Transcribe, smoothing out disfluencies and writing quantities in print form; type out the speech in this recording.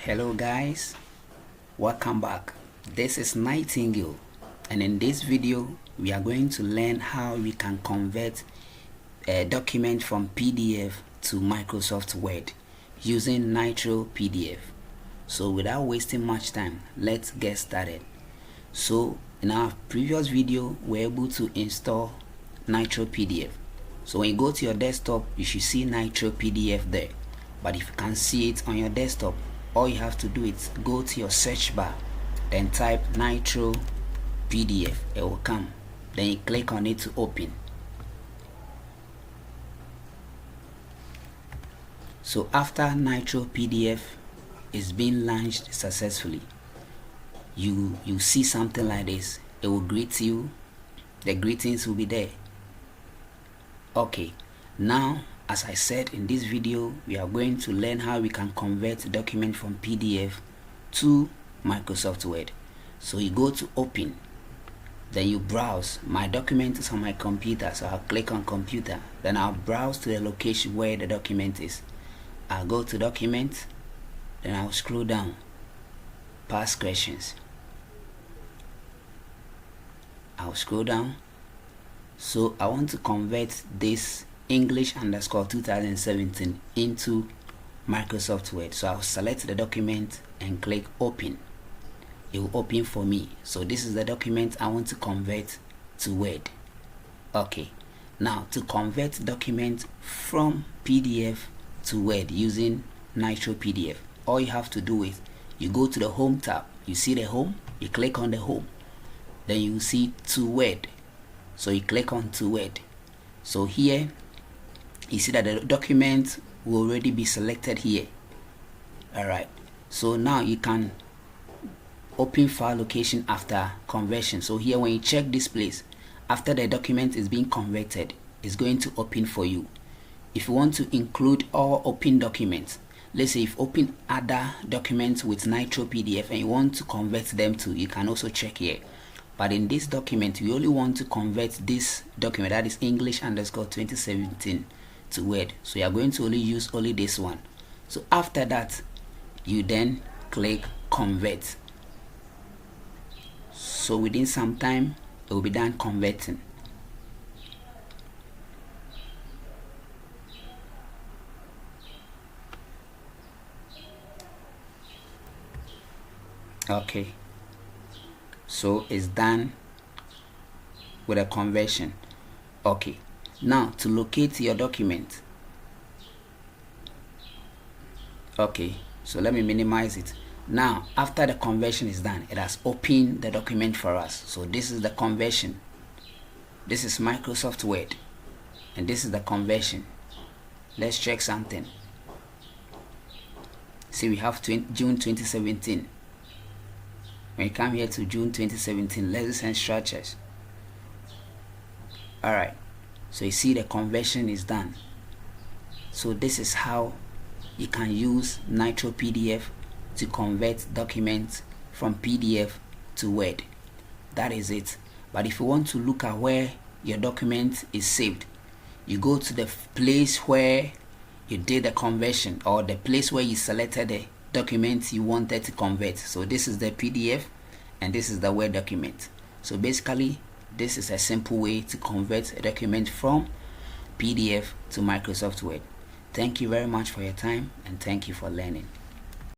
Hello guys, welcome back. This is Nightingale, and in this video we are going to learn how we can convert a document from PDF to Microsoft Word using Nitro PDF. So without wasting much time, let's get started. So in our previous video we were able to install Nitro PDF. So when you go to your desktop, you should see Nitro PDF there. But if you can't see it on your desktop, all you have to do is go to your search bar, then type Nitro PDF. It will come. Then you click on it to open. So after Nitro PDF is being launched successfully, you see something like this. It will greet you. The greetings will be there. Okay, now as I said, in this video we are going to learn how we can convert a document from PDF to Microsoft Word. So you go to open, then you browse. My document is on my computer, so I'll click on computer, then I'll browse to the location where the document is. I'll go to document, then I'll scroll down, past questions. I'll scroll down. So I want to convert this English _ 2017 into Microsoft Word. So I'll select the document and click open. It will open for me. So this is the document I want to convert to Word. Okay, now to convert document from PDF to Word using Nitro PDF, all you have to do is you go to the home tab. You see the home, you click on the home, then you see to Word. So you click on to Word. So here you see that the document will already be selected here. Alright, so now you can open file location after conversion. So here when you check this place, after the document is being converted, it's going to open for you. If you want to include all open documents, let's say you've opened other documents with Nitro PDF and you want to convert them to, you can also check here. But in this document, we only want to convert this document, that is English _ 2017, to Word. So you are going to only use this one. So after that, you then click convert. So within some time, it will be done converting. Okay, so it's done with a conversion. Okay, now to locate your document. Okay, so let me minimize it. Now after the conversion is done, it has opened the document for us. So this is the conversion. This is Microsoft Word, and this is the conversion. Let's check something. See, we have June 2017. When you come here to June 2017, lessons and structures. Alright, so you see the conversion is done. So this is how you can use Nitro PDF to convert documents from PDF to Word. That is it. But if you want to look at where your document is saved, you go to the place where you did the conversion, or the place where you selected the document you wanted to convert. So this is the PDF and this is the Word document. So basically this is a simple way to convert a document from PDF to Microsoft Word. Thank you very much for your time, and thank you for learning.